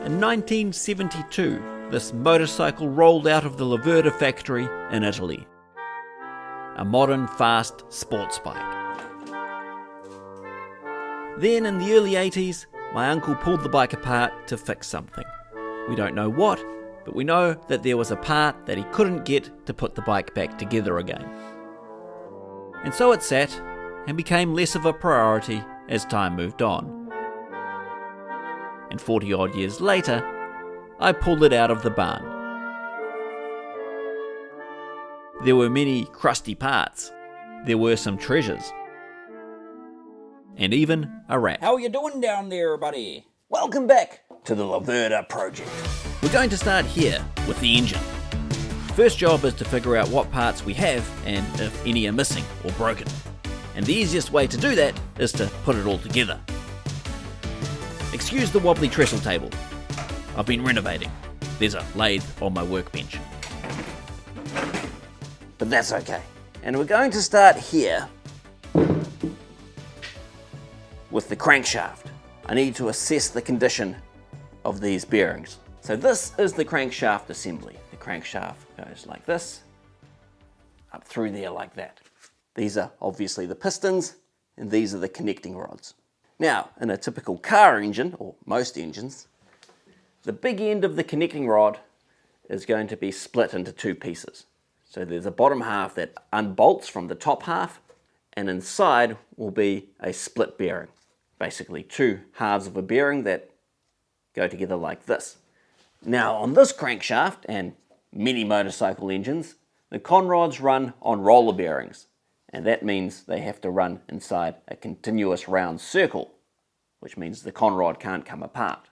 In 1972, this motorcycle rolled out of the Laverda factory in Italy. A modern, fast sports bike. Then in the early 80s, my uncle pulled the bike apart to fix something. We don't know what, but we know that there was a part that he couldn't get to put the bike back together again. And so it sat and became less of a priority as time moved on. And 40 odd years later, I pulled it out of the barn. There were many crusty parts. There were some treasures. And even a rat. How are you doing down there, buddy? Welcome back to the Laverda project. We're going to start here with the engine. First job is to figure out what parts we have and if any are missing or broken. And the easiest way to do that is to put it all together. Excuse the wobbly trestle table. I've been renovating. There's a lathe on my workbench. But that's okay. And we're going to start here with the crankshaft. I need to assess the condition of these bearings. So this is the crankshaft assembly. The crankshaft goes like this, up through there like that. These are obviously the pistons, and these are the connecting rods. Now, in a typical car engine, or most engines, the big end of the connecting rod is going to be split into two pieces. So there's a bottom half that unbolts from the top half, and inside will be a split bearing. Basically two halves of a bearing that go together like this. Now on this crankshaft, and many motorcycle engines, the conrods run on roller bearings. And that means they have to run inside a continuous round circle, which means the conrod can't come apart.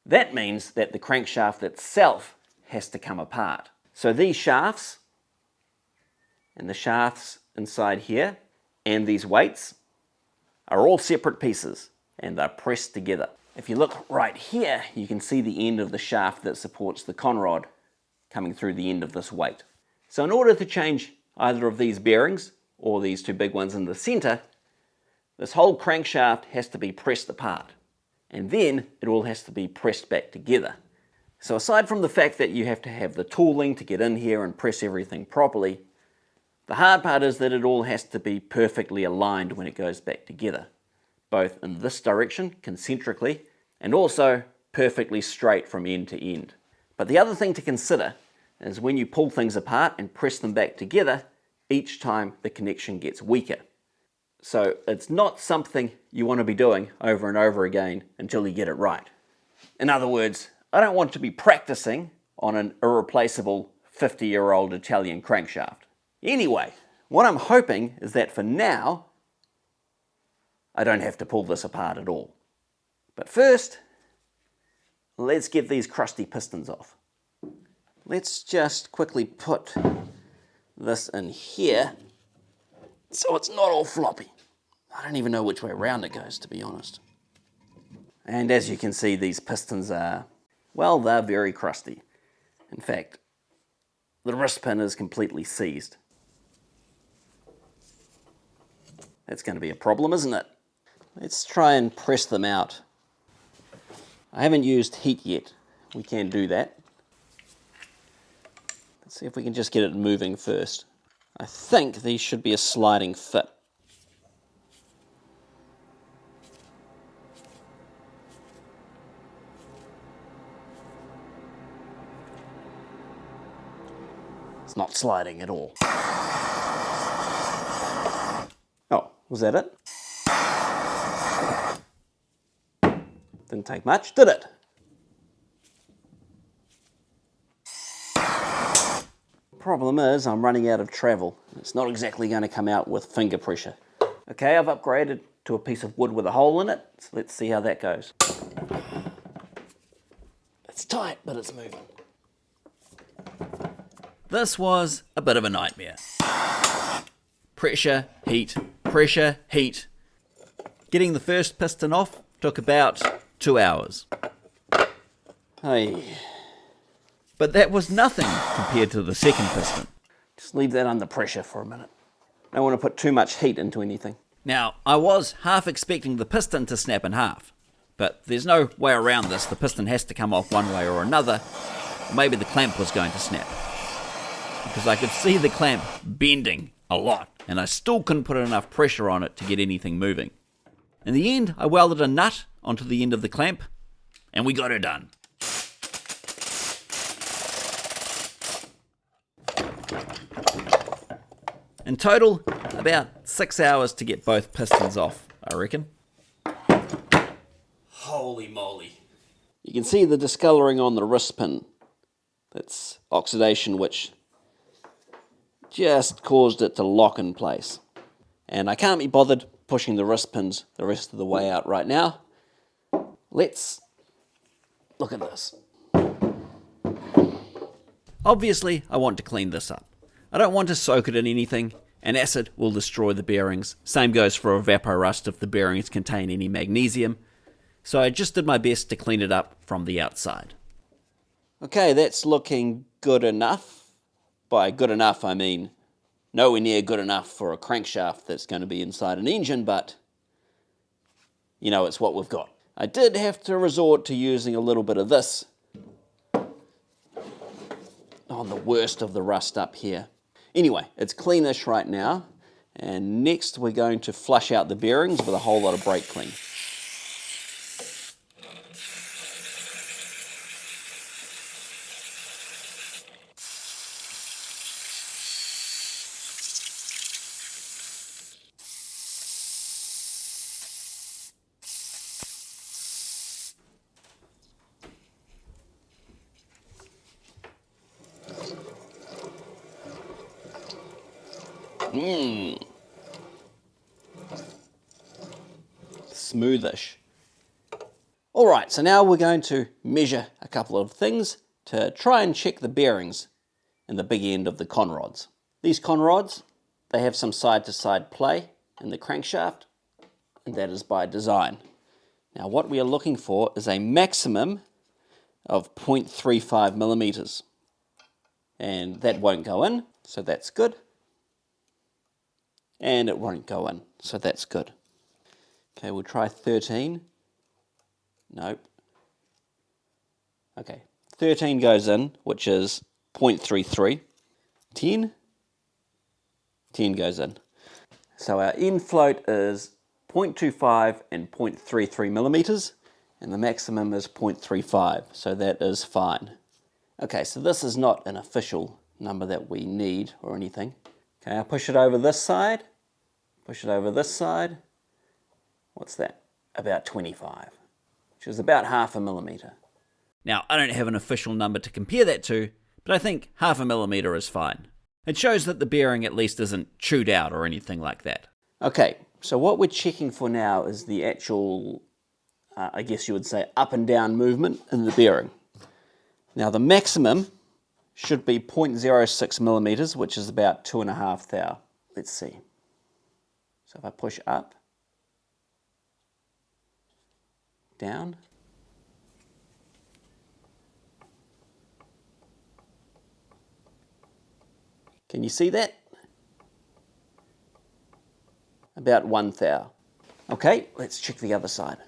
That means that the crankshaft itself has to come apart. So these shafts, and the shafts inside here, and these weights, are all separate pieces, and they're pressed together. If you look right here, you can see the end of the shaft that supports the conrod coming through the end of this weight. So in order to change either of these bearings, or these two big ones in the center, this whole crankshaft has to be pressed apart. And then it all has to be pressed back together. So aside from the fact that you have to have the tooling to get in here and press everything properly, the hard part is that it all has to be perfectly aligned when it goes back together. Both in this direction, concentrically, and also perfectly straight from end to end. But the other thing to consider is when you pull things apart and press them back together, each time the connection gets weaker. So it's not something you want to be doing over and over again until you get it right. In other words, I don't want to be practicing on an irreplaceable 50-year-old Italian crankshaft. Anyway, what I'm hoping is that for now, I don't have to pull this apart at all. But first, let's get these crusty pistons off. Let's just quickly put this in here so it's not all floppy. I don't even know which way around it goes, to be honest. And as you can see, these pistons are, well, they're very crusty. In fact, the wrist pin is completely seized. That's going to be a problem, isn't it? Let's try and press them out. I haven't used heat yet. We can do that. Let's see if we can just get it moving first. I think these should be a sliding fit. It's not sliding at all. Oh, was that it? Didn't take much, did it? Problem is, I'm running out of travel. It's not exactly going to come out with finger pressure. Okay, I've upgraded to a piece of wood with a hole in it, so let's see how that goes. It's tight, but it's moving. This was a bit of a nightmare. Pressure, heat, pressure, heat. Getting the first piston off took about 2 hours. Hey. But that was nothing compared to the second piston. Just leave that under pressure for a minute. I don't want to put too much heat into anything. Now, I was half expecting the piston to snap in half, But there's no way around this. The piston has to come off one way or another. Or maybe the clamp was going to snap, because I could see the clamp bending a lot, and I still couldn't put enough pressure on it to get anything moving. In the end, I welded a nut onto the end of the clamp, and we got her done. In total, about 6 hours to get both pistons off, I reckon. Holy moly. You can see the discoloring on the wrist pin. That's oxidation which just caused it to lock in place. And I can't be bothered pushing the wrist pins the rest of the way out right now. Let's look at this. Obviously, I want to clean this up. I don't want to soak it in anything. An acid will destroy the bearings. Same goes for evaporust if the bearings contain any magnesium. So I just did my best to clean it up from the outside. Okay, that's looking good enough. By good enough, I mean nowhere near good enough for a crankshaft that's going to be inside an engine, but you know, it's what we've got. I did have to resort to using a little bit of this on the worst of the rust up here. Anyway, it's cleanish right now, and next we're going to flush out the bearings with a whole lot of brake clean. Smoothish. Alright, so now we're going to measure a couple of things to try and check the bearings in the big end of the conrods. These conrods, they have some side-to-side play in the crankshaft, and that is by design. Now what we are looking for is a maximum of 0.35 millimeters. And that won't go in, so that's good. And it won't go in, so that's good. Okay, we'll try 13. Nope. Okay, 13 goes in, which is 0.33. 10. 10 goes in. So our end float is 0.25 and 0.33 millimeters, and the maximum is 0.35, so that is fine. Okay, so this is not an official number that we need or anything. Okay, I'll push it over this side, push it over this side. What's that? About 25, which is about half a millimeter. Now, I don't have an official number to compare that to, but I think half a millimeter is fine. It shows that the bearing at least isn't chewed out or anything like that. Okay, so what we're checking for now is the actual, I guess you would say, up and down movement in the bearing. Now, the maximum should be 0.06 millimeters, which is about 2.5 thou. Let's see. So if I push up, down, can you see that? About 1 thou. Okay, let's check the other side.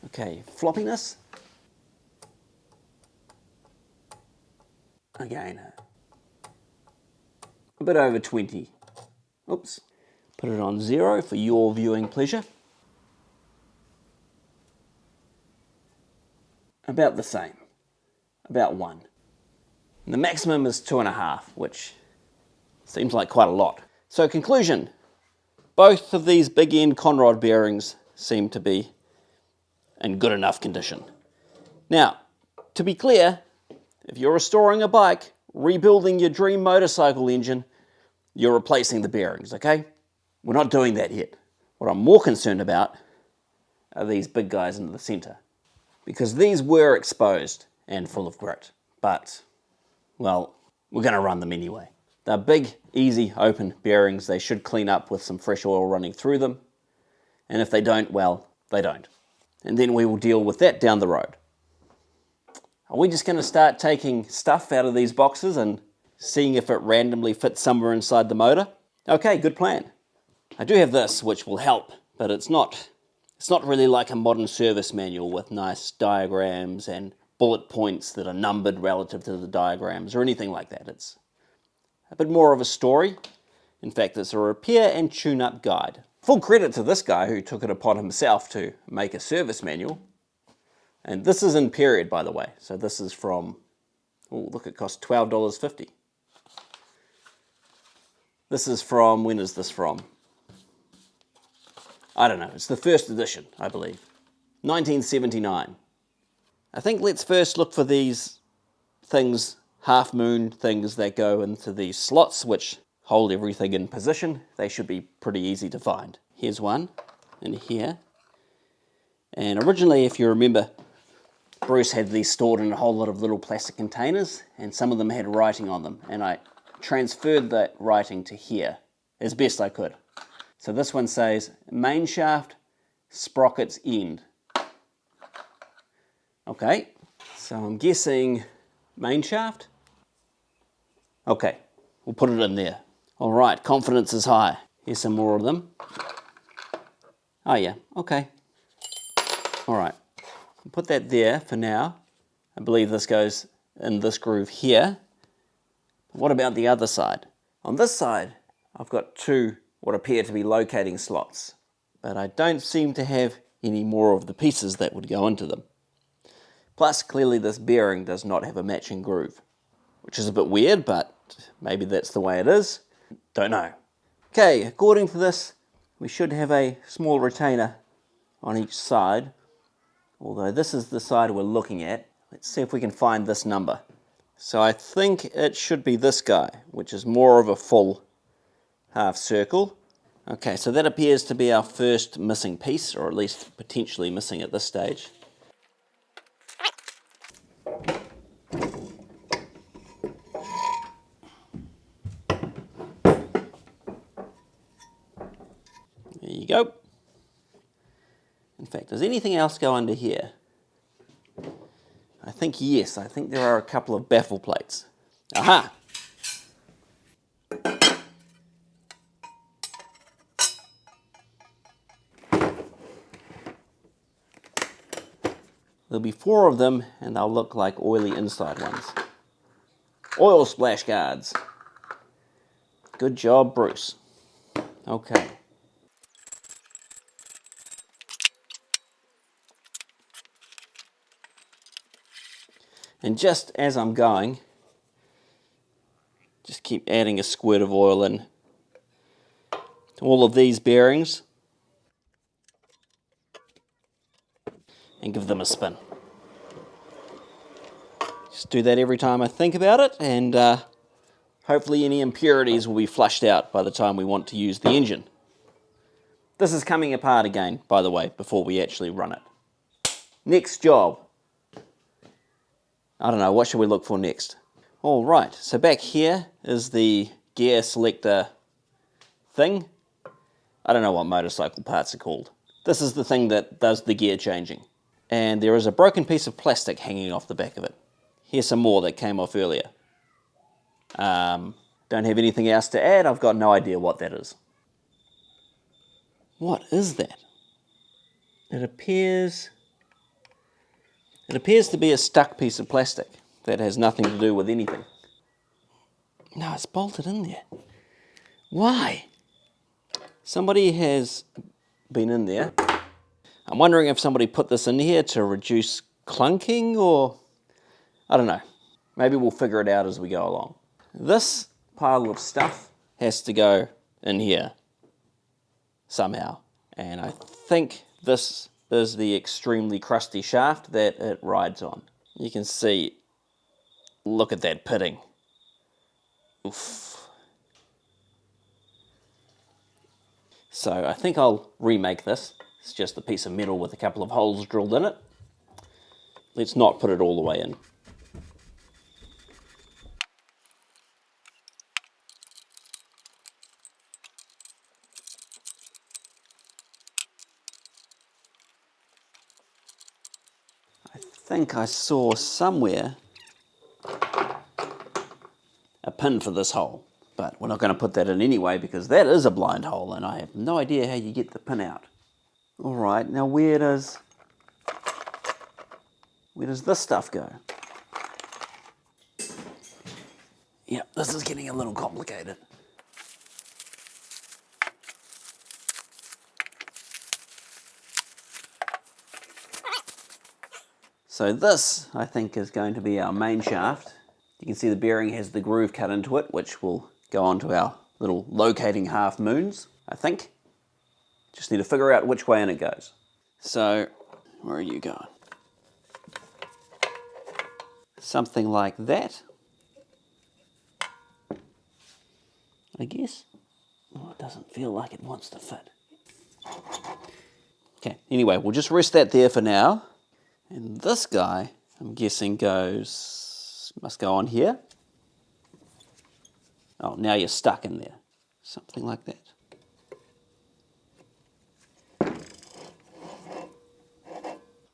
Okay, floppiness. Again, a bit over 20. Oops. Put it on 0 for your viewing pleasure. About the same, about 1. And the maximum is 2.5, which seems like quite a lot. So conclusion, both of these big end conrod bearings seem to be in good enough condition. Now, to be clear, if you're restoring a bike, rebuilding your dream motorcycle engine, you're replacing the bearings, okay? We're not doing that yet. What I'm more concerned about are these big guys in the center, because these were exposed and full of grit, but, well, we're going to run them anyway. They're big, easy, open bearings. They should clean up with some fresh oil running through them, and if they don't, well, they don't. And then we will deal with that down the road. Are we just going to start taking stuff out of these boxes and seeing if it randomly fits somewhere inside the motor? Okay, good plan. I do have this, which will help, but it's not It's not really like a modern service manual with nice diagrams and bullet points that are numbered relative to the diagrams or anything like that. It's a bit more of a story. In fact, it's a repair and tune-up guide. Full credit to this guy who took it upon himself to make a service manual. And this is in period, by the way. So this is from, oh look, it cost $12.50. This is from, when is this from? I don't know, it's the first edition, I believe. 1979. I think let's first look for these things, half moon things that go into these slots which hold everything in position. They should be pretty easy to find. Here's one in here. And originally, if you remember, Bruce had these stored in a whole lot of little plastic containers, and some of them had writing on them, and I transferred that writing to here as best I could. So this one says, main shaft, sprockets end. Okay, so I'm guessing main shaft. Okay, we'll put it in there. All right, confidence is high. Here's some more of them. Oh yeah, okay. All right, I'll put that there for now. I believe this goes in this groove here. What about the other side? On this side, I've got two what appear to be locating slots, but I don't seem to have any more of the pieces that would go into them. Plus, clearly this bearing does not have a matching groove, which is a bit weird, but maybe that's the way it is. Don't know. Okay, according to this, we should have a small retainer on each side, although this is the side we're looking at. Let's see if we can find this number. So I think it should be this guy, which is more of a full half circle. Okay, so that appears to be our first missing piece, or at least potentially missing at this stage. There you go. In fact, does anything else go under here? I think yes, I think there are a couple of baffle plates. Aha! There'll be 4 of them, and they'll look like oily inside ones. Oil splash guards. Good job, Bruce. Okay. And just as I'm going, just keep adding a squirt of oil in to all of these bearings and give them a spin. Just do that every time I think about it, and hopefully any impurities will be flushed out by the time we want to use the engine. This is coming apart again, by the way, before we actually run it. Next job. I don't know, what should we look for next? All right, so back here is the gear selector thing. I don't know what motorcycle parts are called. This is the thing that does the gear changing. And there is a broken piece of plastic hanging off the back of it. Here's some more that came off earlier. Don't have anything else to add. I've got no idea what that is. What is that? It appears to be a stuck piece of plastic that has nothing to do with anything. No, it's bolted in there. Why? Somebody has been in there. I'm wondering if somebody put this in here to reduce clunking, or I don't know. Maybe we'll figure it out as we go along. This pile of stuff has to go in here somehow. And I think this is the extremely crusty shaft that it rides on. You can see, look at that pitting. Oof. So I think I'll remake this. It's just a piece of metal with a couple of holes drilled in it. Let's not put it all the way in. I think I saw somewhere a pin for this hole, but we're not going to put that in anyway because that is a blind hole and I have no idea how you get the pin out. Alright, now where does this stuff go? Yep, this is getting a little complicated. So this, I think, is going to be our main shaft. You can see the bearing has the groove cut into it, which will go onto our little locating half moons, I think. Just need to figure out which way in it goes. So, where are you going? Something like that, I guess. Oh, it doesn't feel like it wants to fit. Okay, anyway, we'll just rest that there for now. And this guy, I'm guessing must go on here. Oh, now you're stuck in there. Something like that.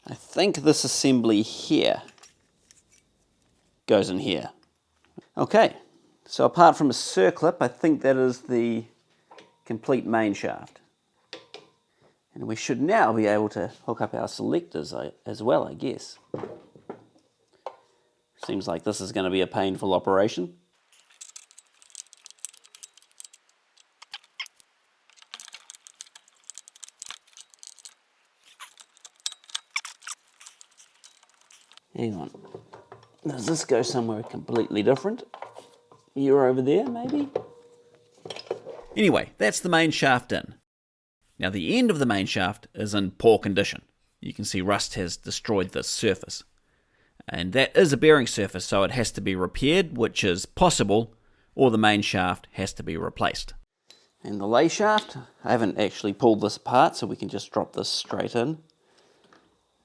I think this assembly here goes in here. Okay, so apart from a circlip, I think that is the complete main shaft. And we should now be able to hook up our selectors as well, I guess. Seems like this is going to be a painful operation. Hang on. Does this go somewhere completely different? You're over there, maybe? Anyway, that's the main shaft in. Now the end of the main shaft is in poor condition. You can see rust has destroyed the surface. And that is a bearing surface, so it has to be repaired, which is possible, or the main shaft has to be replaced. And the lay shaft, I haven't actually pulled this apart, so we can just drop this straight in.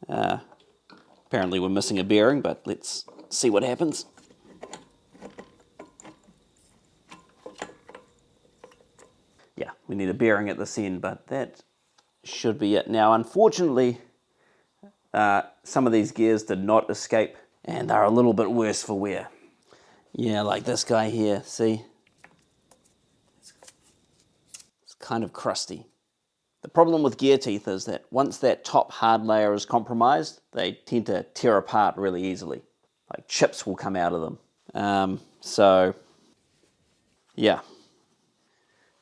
Apparently we're missing a bearing, but let's see what happens. Yeah, we need a bearing at this end, but that should be it. Now, unfortunately, some of these gears did not escape, and are a little bit worse for wear. Yeah, like this guy here, see? It's kind of crusty. The problem with gear teeth is that once that top hard layer is compromised, they tend to tear apart really easily. Like chips will come out of them. So, yeah.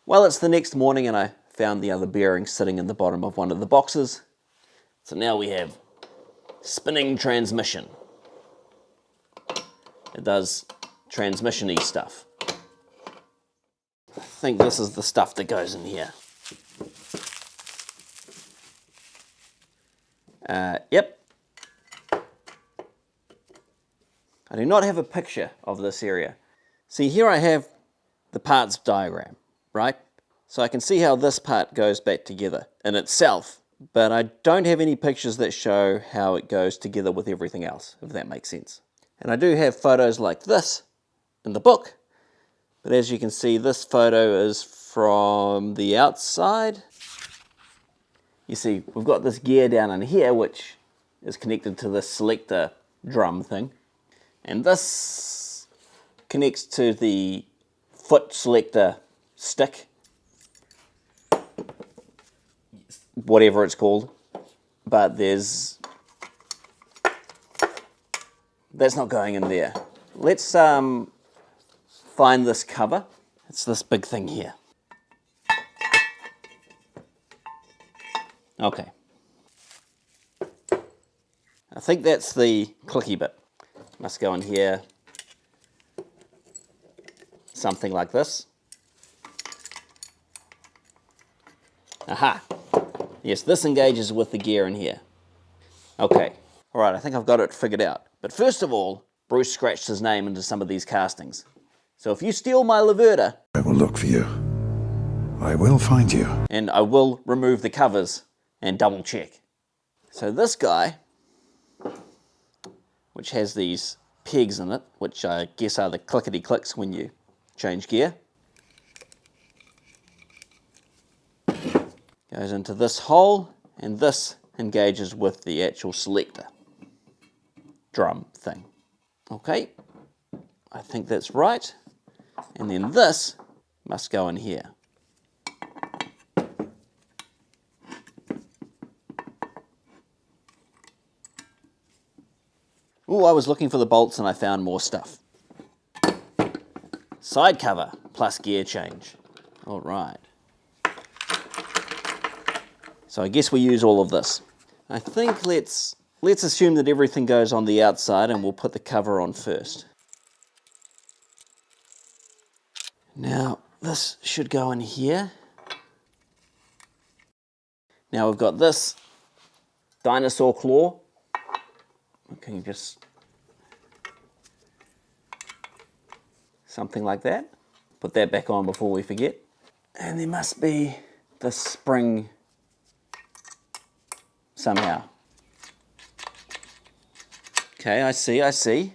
Well, it's the next morning and I found the other bearing sitting in the bottom of one of the boxes. So now we have spinning transmission. It does transmission-y stuff. I think this is the stuff that goes in here. Yep. I do not have a picture of this area. See, here I have the parts diagram, right? So I can see how this part goes back together in itself, but I don't have any pictures that show how it goes together with everything else, if that makes sense. And I do have photos like this in the book, but as you can see, this photo is from the outside. You see, we've got this gear down in here, which is connected to this selector drum thing. And this connects to the foot selector stick, whatever it's called. But that's not going in there. Let's find this cover. It's this big thing here. Okay. I think that's the clicky bit. Must go in here. Something like this. Aha. Yes, this engages with the gear in here. Okay. Alright, I think I've got it figured out. But first of all, Bruce scratched his name into some of these castings. So if you steal my Laverda, I will look for you. I will find you. And I will remove the covers and double check. So this guy, which has these pegs in it, which I guess are the clickety clicks when you change gear, goes into this hole, and this engages with the actual selector drum thing. Okay, I think that's right. And then this must go in here. Oh, I was looking for the bolts and I found more stuff. Side cover plus gear change. All right. So I guess we use all of this. I think let's assume that everything goes on the outside and we'll put the cover on first. Now, this should go in here. Now we've got this dinosaur claw. Can you just... something like that. Put that back on before we forget. And there must be the spring somehow. Okay, I see.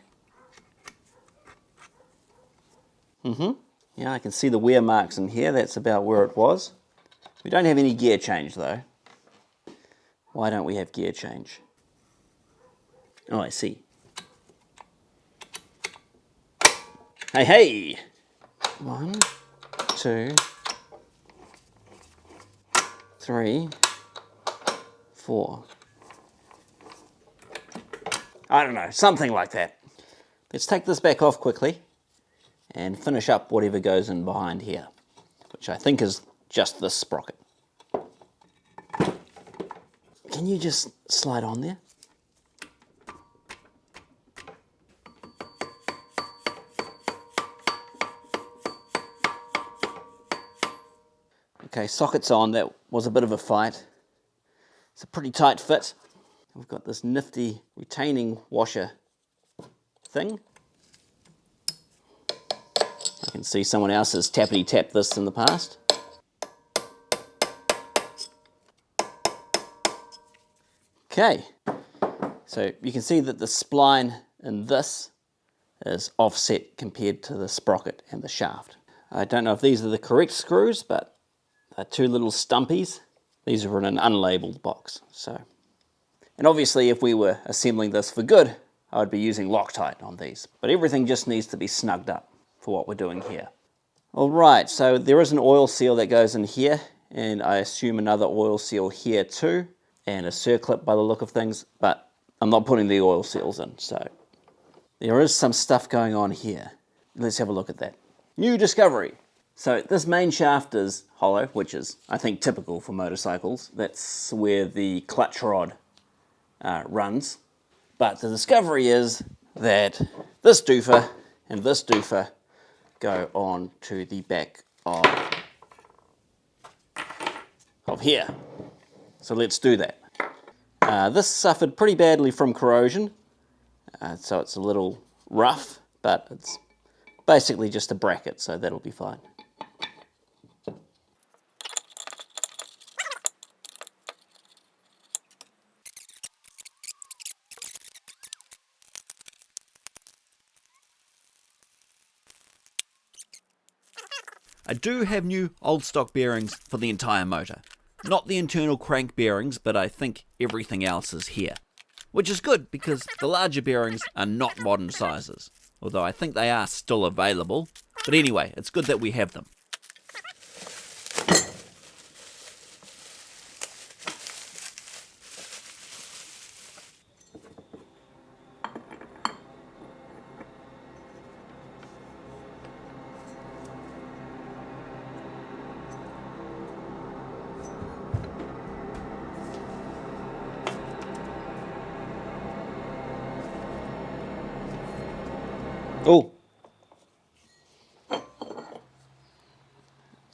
Yeah, I can see the wear marks in here. That's about where it was. We don't have any gear change though. Why don't we have gear change? Oh, I see. Hey! 1, 2, 3, 4. I don't know, something like that. Let's take this back off quickly and finish up whatever goes in behind here, which I think is just this sprocket. Can you just slide on there? Okay, socket's on. That was a bit of a fight. It's a pretty tight fit. We've got this nifty retaining washer thing. I can see someone else has tappity-tapped this in the past. Okay, so you can see that the spline in this is offset compared to the sprocket and the shaft. I don't know if these are the correct screws, but they're two little stumpies. These are in an unlabeled box. And obviously if we were assembling this for good, I would be using Loctite on these. But everything just needs to be snugged up for what we're doing here. Alright, so there is an oil seal that goes in here, and I assume another oil seal here too, and a circlip by the look of things, but I'm not putting the oil seals in, so there is some stuff going on here. Let's have a look at that. New discovery. So this main shaft is hollow, which is, I think, typical for motorcycles. That's where the clutch rod runs. But the discovery is that this doofer and this doofer go on to the back of here. So let's do that. This suffered pretty badly from corrosion, so it's a little rough, but it's basically just a bracket, so that'll be fine. I do have new old stock bearings for the entire motor. Not the internal crank bearings, but I think everything else is here. Which is good because the larger bearings are not modern sizes, although I think they are still available. But anyway, it's good that we have them.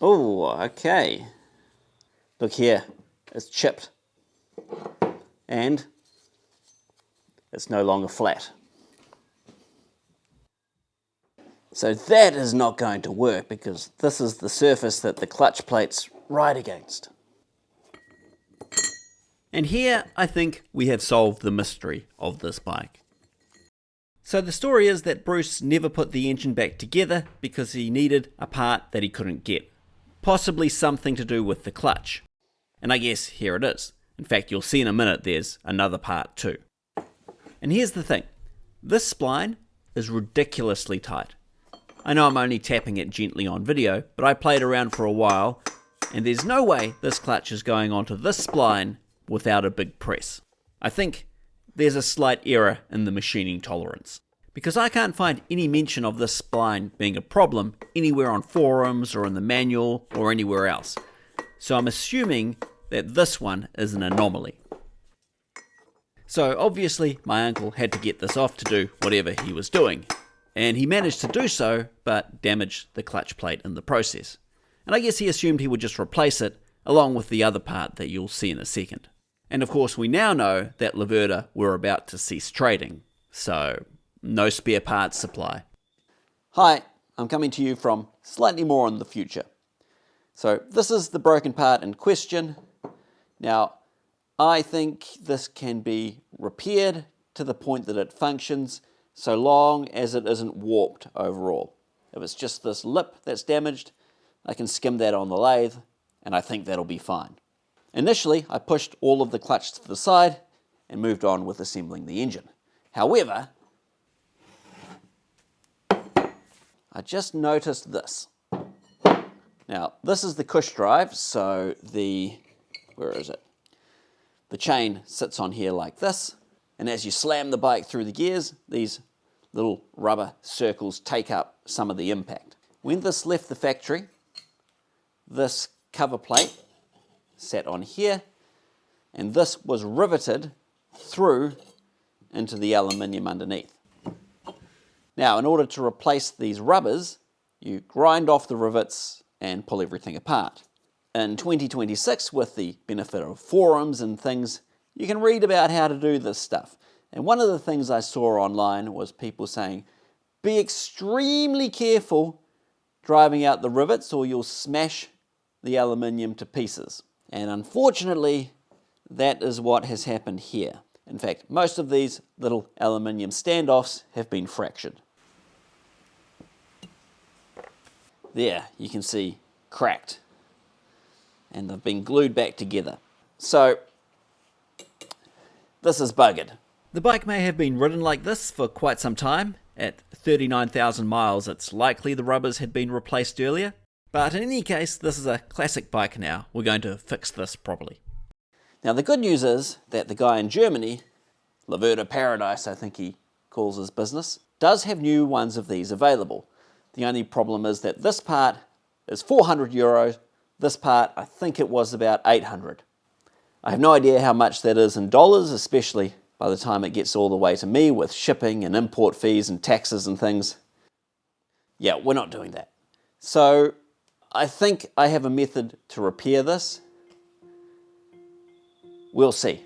Oh, okay. Look here, it's chipped. And it's no longer flat. So that is not going to work because this is the surface that the clutch plate's right against. And here, I think we have solved the mystery of this bike. So the story is that Bruce never put the engine back together because he needed a part that he couldn't get. Possibly something to do with the clutch. And I guess here it is. In fact, you'll see in a minute there's another part too. And here's the thing. This spline is ridiculously tight. I know I'm only tapping it gently on video, but I played around for a while, and there's no way this clutch is going onto this spline without a big press. I think there's a slight error in the machining tolerance, because I can't find any mention of this spline being a problem anywhere on forums or in the manual or anywhere else. So I'm assuming that this one is an anomaly. So obviously my uncle had to get this off to do whatever he was doing, and he managed to do so, but damaged the clutch plate in the process. And I guess he assumed he would just replace it along with the other part that you'll see in a second. And of course we now know that Laverda were about to cease trading, so no spare parts supply. Hi, I'm coming to you from slightly more in the future. So this is the broken part in question. Now, I think this can be repaired to the point that it functions, so long as it isn't warped overall. If it's just this lip that's damaged, I can skim that on the lathe, and I think that'll be fine. Initially, I pushed all of the clutch to the side and moved on with assembling the engine. However, I just noticed this. Now, this is the Cush drive, so where is it? The chain sits on here like this, and as you slam the bike through the gears, these little rubber circles take up some of the impact. When this left the factory, this cover plate sat on here, and this was riveted through into the aluminium underneath. Now, in order to replace these rubbers, you grind off the rivets and pull everything apart. In 2026, with the benefit of forums and things, you can read about how to do this stuff. And one of the things I saw online was people saying, be extremely careful driving out the rivets or you'll smash the aluminium to pieces. And unfortunately, that is what has happened here. In fact, most of these little aluminium standoffs have been fractured. There, you can see cracked. And they've been glued back together. So, this is buggered. The bike may have been ridden like this for quite some time. At 39,000 miles, it's likely the rubbers had been replaced earlier. But in any case, this is a classic bike now. We're going to fix this properly. Now, the good news is that the guy in Germany, Laverda Paradise, I think he calls his business, does have new ones of these available. The only problem is that this part is 400 euros. This part, I think it was about 800. I have no idea how much that is in dollars, especially by the time it gets all the way to me with shipping and import fees and taxes and things. Yeah, we're not doing that. So I think I have a method to repair this. We'll see.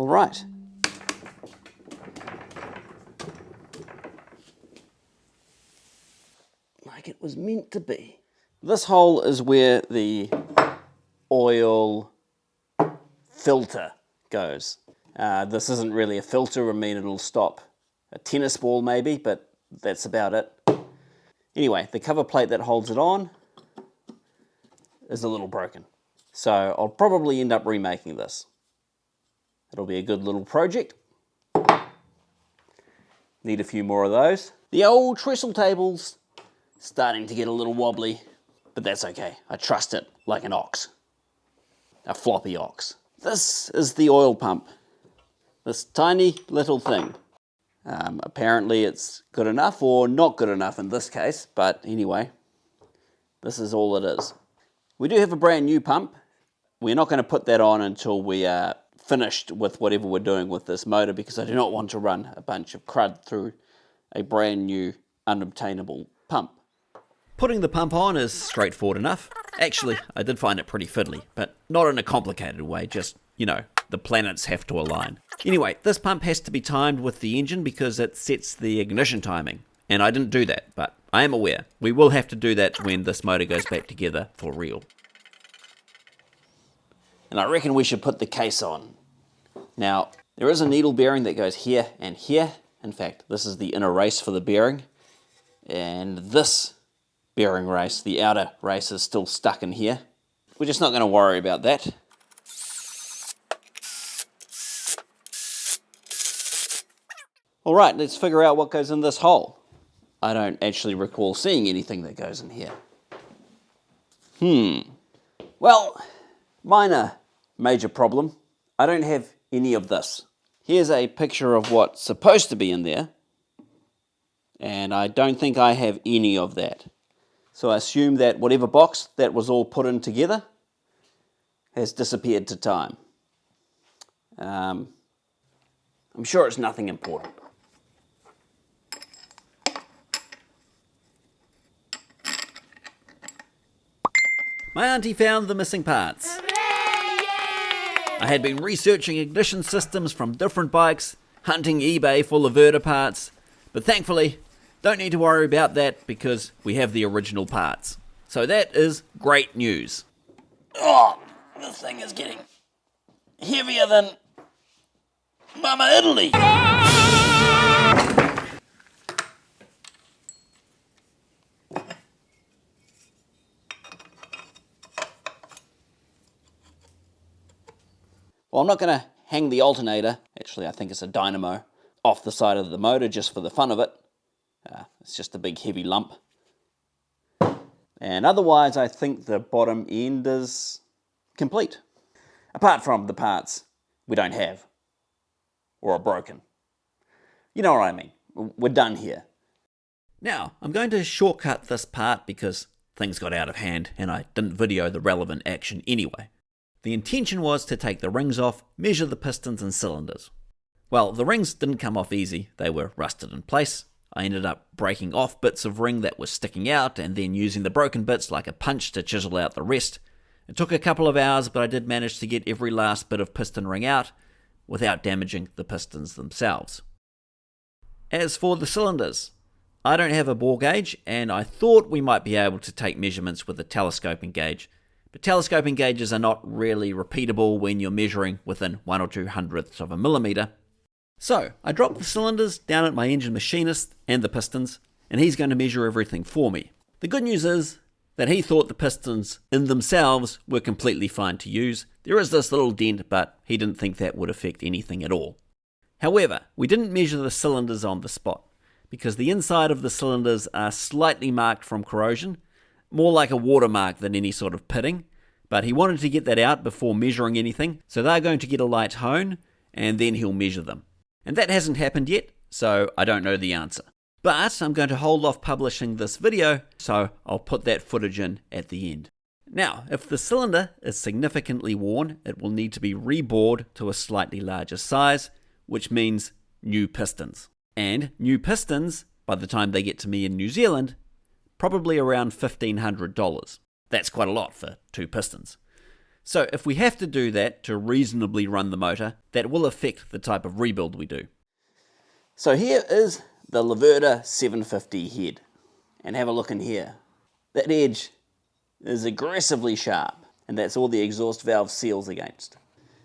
Right. Like it was meant to be. This hole is where the oil filter goes. This isn't really a filter. I mean, it'll stop a tennis ball maybe, but that's about it. Anyway, the cover plate that holds it on is a little broken. So I'll probably end up remaking this. It'll be a good little project. Need a few more of those. The old trestle table's starting to get a little wobbly, but that's okay. I trust it like an ox. A floppy ox. This is the oil pump. This tiny little thing. Apparently it's good enough, or not good enough in this case, but anyway, this is all it is. We do have a brand new pump. We're not going to put that on until we are finished with whatever we're doing with this motor, because I do not want to run a bunch of crud through a brand new unobtainable pump. Putting the pump on is straightforward enough. Actually, I did find it pretty fiddly, but not in a complicated way, just, you know, the planets have to align. Anyway, this pump has to be timed with the engine because it sets the ignition timing, and I didn't do that, but I am aware. We will have to do that when this motor goes back together for real. And I reckon we should put the case on. Now, there is a needle bearing that goes here and here. In fact, this is the inner race for the bearing. And this bearing race, the outer race, is still stuck in here. We're just not going to worry about that. Alright, let's figure out what goes in this hole. I don't actually recall seeing anything that goes in here. Well, minor major problem. I don't have any of this. Here's a picture of what's supposed to be in there, and I don't think I have any of that. So I assume that whatever box that was all put in together has disappeared to time. I'm sure it's nothing important. My auntie found the missing parts. I had been researching ignition systems from different bikes, hunting eBay for Laverda parts, but thankfully, don't need to worry about that because we have the original parts. So that is great news. Oh, this thing is getting heavier than Mama Italy. Well, I'm not going to hang the alternator, actually I think it's a dynamo, off the side of the motor just for the fun of it. It's just a big heavy lump. And otherwise I think the bottom end is complete. Apart from the parts we don't have, or are broken. You know what I mean, we're done here. Now, I'm going to shortcut this part because things got out of hand and I didn't video the relevant action anyway. The intention was to take the rings off, measure the pistons and cylinders. Well, the rings didn't come off easy, they were rusted in place. I ended up breaking off bits of ring that were sticking out and then using the broken bits like a punch to chisel out the rest. It took a couple of hours, but I did manage to get every last bit of piston ring out without damaging the pistons themselves. As for the cylinders, I don't have a bore gauge and I thought we might be able to take measurements with a telescoping gauge. But telescoping gauges are not really repeatable when you're measuring within 1 or 2/100ths of a millimetre. So I dropped the cylinders down at my engine machinist and the pistons, and he's going to measure everything for me. The good news is that he thought the pistons in themselves were completely fine to use. There is this little dent, but he didn't think that would affect anything at all. However, we didn't measure the cylinders on the spot, because the inside of the cylinders are slightly marked from corrosion, more like a watermark than any sort of pitting, but he wanted to get that out before measuring anything, so they're going to get a light hone, and then he'll measure them. And that hasn't happened yet, so I don't know the answer. But I'm going to hold off publishing this video, so I'll put that footage in at the end. Now, if the cylinder is significantly worn, it will need to be rebored to a slightly larger size, which means new pistons. And new pistons, by the time they get to me in New Zealand, probably around $1,500. That's quite a lot for 2 pistons. So if we have to do that to reasonably run the motor, that will affect the type of rebuild we do. So here is the Laverda 750 head. And have a look in here. That edge is aggressively sharp, and that's all the exhaust valve seals against.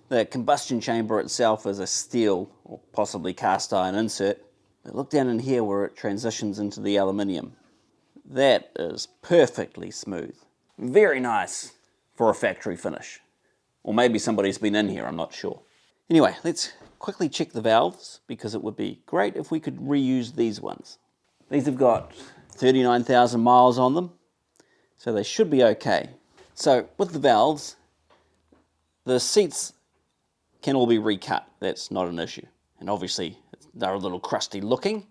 The combustion chamber itself is a steel or possibly cast iron insert. But look down in here where it transitions into the aluminium. That is perfectly smooth. Very nice for a factory finish. Or maybe somebody's been in here, I'm not sure. Anyway, let's quickly check the valves, because it would be great if we could reuse these ones. These have got 39,000 miles on them, so they should be okay. So with the valves, the seats can all be recut. That's not an issue. And obviously they're a little crusty looking,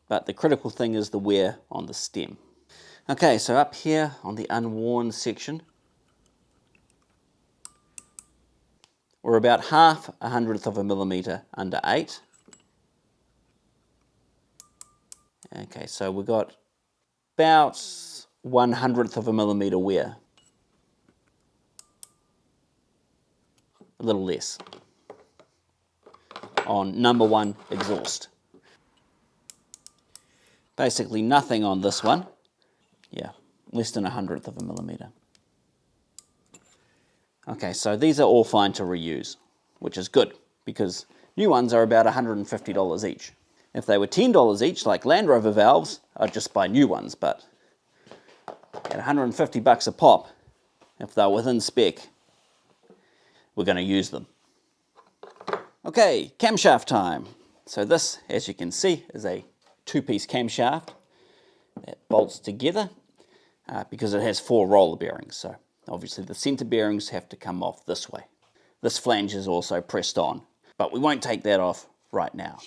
but the critical thing is the wear on the stem. Okay, so up here on the unworn section, we're about 1/100th of a millimeter under 8. Okay, so we've got about 1/100th of a millimeter wear. A little less on number 1 exhaust. Basically nothing on this one. Yeah, less than 1/100th of a millimeter. Okay, so these are all fine to reuse, which is good, because new ones are about $150 each. If they were $10 each, like Land Rover valves, I'd just buy new ones, but at $150 a pop, if they're within spec, we're going to use them. Okay, camshaft time. So this, as you can see, is a 2-piece camshaft that bolts together because it has 4 roller bearings. So obviously the center bearings have to come off this way. This flange is also pressed on, but we won't take that off right now.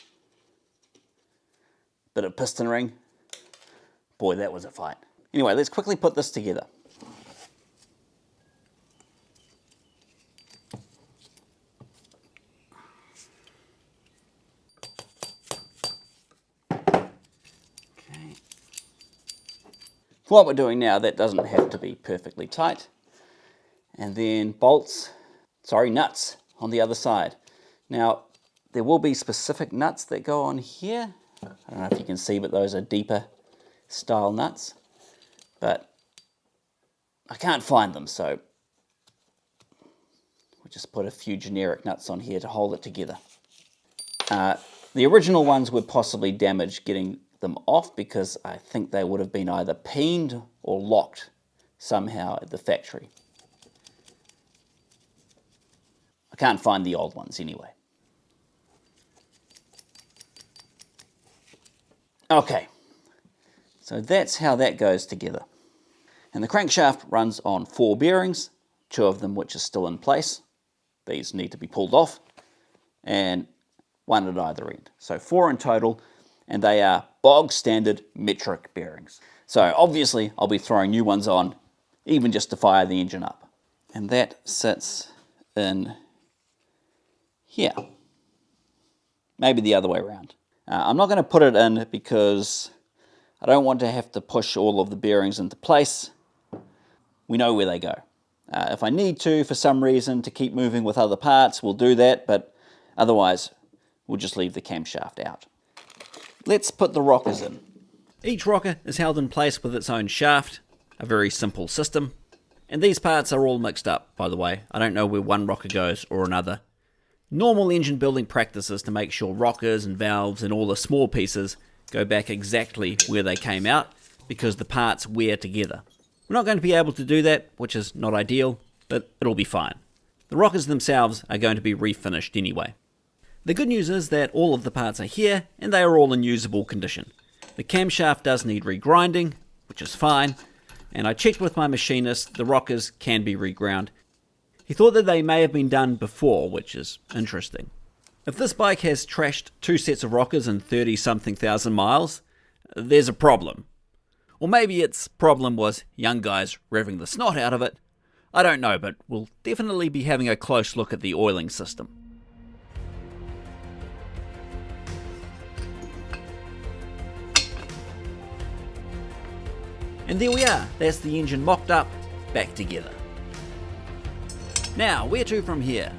Bit of piston ring. Boy, that was a fight. Anyway, let's quickly put this together. For what we're doing now, that doesn't have to be perfectly tight. And then nuts on the other side. Now, there will be specific nuts that go on here. I don't know if you can see, but those are deeper style nuts. But I can't find them, so we'll just put a few generic nuts on here to hold it together. The original ones were possibly damaged getting them off, because I think they would have been either peened or locked somehow at the factory. I can't find the old ones anyway. Okay, so that's how that goes together. And the crankshaft runs on 4 bearings, 2 of them which are still in place. These need to be pulled off, and 1 at either end. So 4 in total, and they are bog standard metric bearings. So obviously I'll be throwing new ones on, even just to fire the engine up. And that sits in here. Maybe the other way around. I'm not going to put it in because I don't want to have to push all of the bearings into place. We know where they go. If I need to, for some reason, to keep moving with other parts, we'll do that, but otherwise we'll just leave the camshaft out. Let's put the rockers in. Each rocker is held in place with its own shaft, a very simple system. And these parts are all mixed up, by the way. I don't know where one rocker goes or another. Normal engine building practices to make sure rockers and valves and all the small pieces go back exactly where they came out, because the parts wear together. We're not going to be able to do that, which is not ideal, but it'll be fine. The rockers themselves are going to be refinished anyway. The good news is that all of the parts are here, and they are all in usable condition. The camshaft does need regrinding, which is fine, and I checked with my machinist, the rockers can be reground. He thought that they may have been done before, which is interesting. If this bike has trashed 2 sets of rockers in 30-something thousand miles, there's a problem. Or maybe its problem was young guys revving the snot out of it. I don't know, but we'll definitely be having a close look at the oiling system. And there we are, that's the engine mocked up, back together. Now, where to from here?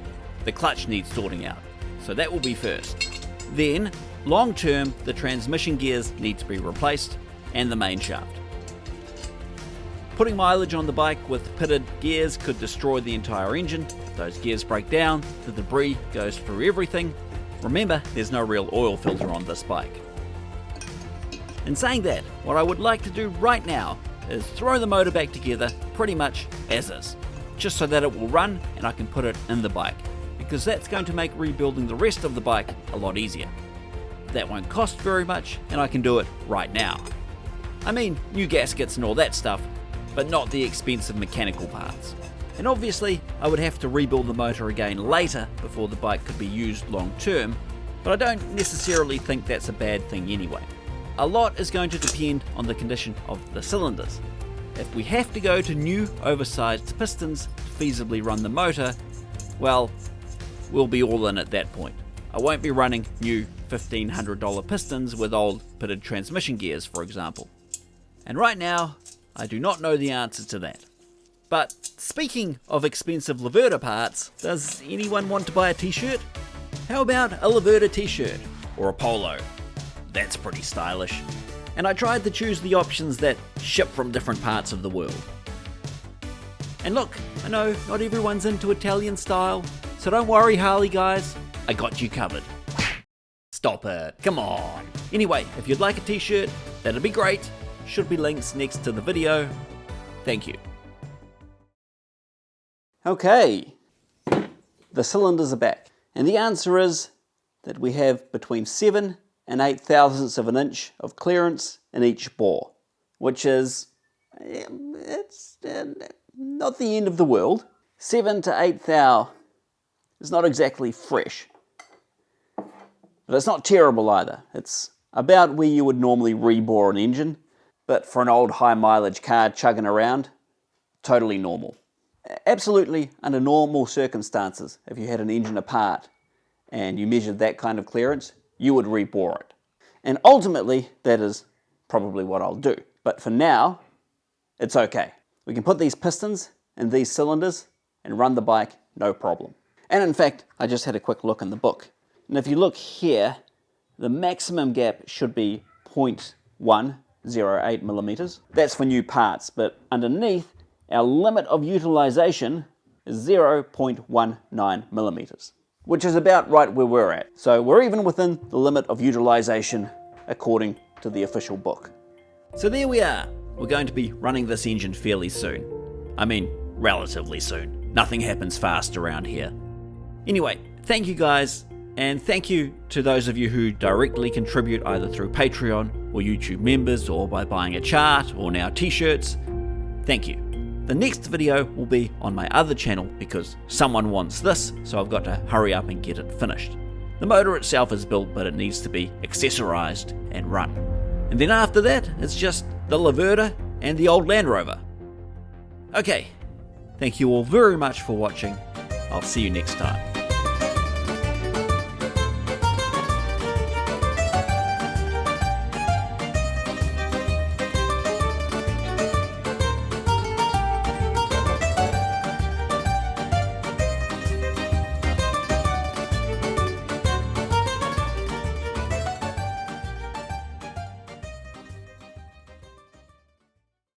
The clutch needs sorting out, so that will be first. Then, long term, the transmission gears need to be replaced, and the main shaft. Putting mileage on the bike with pitted gears could destroy the entire engine. If those gears break down, the debris goes through everything. Remember, there's no real oil filter on this bike. In saying that, what I would like to do right now is throw the motor back together pretty much as is, just so that it will run and I can put it in the bike, because that's going to make rebuilding the rest of the bike a lot easier. That won't cost very much and I can do it right now. I mean, new gaskets and all that stuff, but not the expensive mechanical parts. And obviously, I would have to rebuild the motor again later before the bike could be used long term, but I don't necessarily think that's a bad thing anyway. A lot is going to depend on the condition of the cylinders. If we have to go to new oversized pistons to feasibly run the motor, well, we'll be all in at that point. I won't be running new $1,500 pistons with old pitted transmission gears, for example. And right now, I do not know the answer to that. But speaking of expensive Laverda parts, does anyone want to buy a t-shirt? How about a Laverda t-shirt? Or a polo? That's pretty stylish. And I tried to choose the options that ship from different parts of the world. And look, I know not everyone's into Italian style, so don't worry Harley guys, I got you covered. Stop it, come on. Anyway, if you'd like a t-shirt, that'd be great. Should be links next to the video. Thank you. Okay, the cylinders are back. And the answer is that we have between 7 and 8 thousandths of an inch of clearance in each bore, which is, it's not the end of the world. 7 to 8 thou is not exactly fresh, but it's not terrible either. It's about where you would normally rebore an engine, but for an old high mileage car chugging around, totally normal. Absolutely under normal circumstances, if you had an engine apart and you measured that kind of clearance, you would rebore it. And ultimately, that is probably what I'll do. But for now, it's okay. We can put these pistons in these cylinders and run the bike, no problem. And in fact, I just had a quick look in the book. And if you look here, the maximum gap should be 0.108 millimeters. That's for new parts, but underneath, our limit of utilization is 0.19 millimeters. Which is about right where we're at. So we're even within the limit of utilization according to the official book. So there we are. We're going to be running this engine fairly soon. I mean, relatively soon. Nothing happens fast around here. Anyway, thank you guys, and thank you to those of you who directly contribute either through Patreon or YouTube members or by buying a chart or now t-shirts. Thank you. The next video will be on my other channel because someone wants this, so I've got to hurry up and get it finished. The motor itself is built, but it needs to be accessorized and run. And then after that, it's just the Laverda and the old Land Rover. Okay, thank you all very much for watching. I'll see you next time.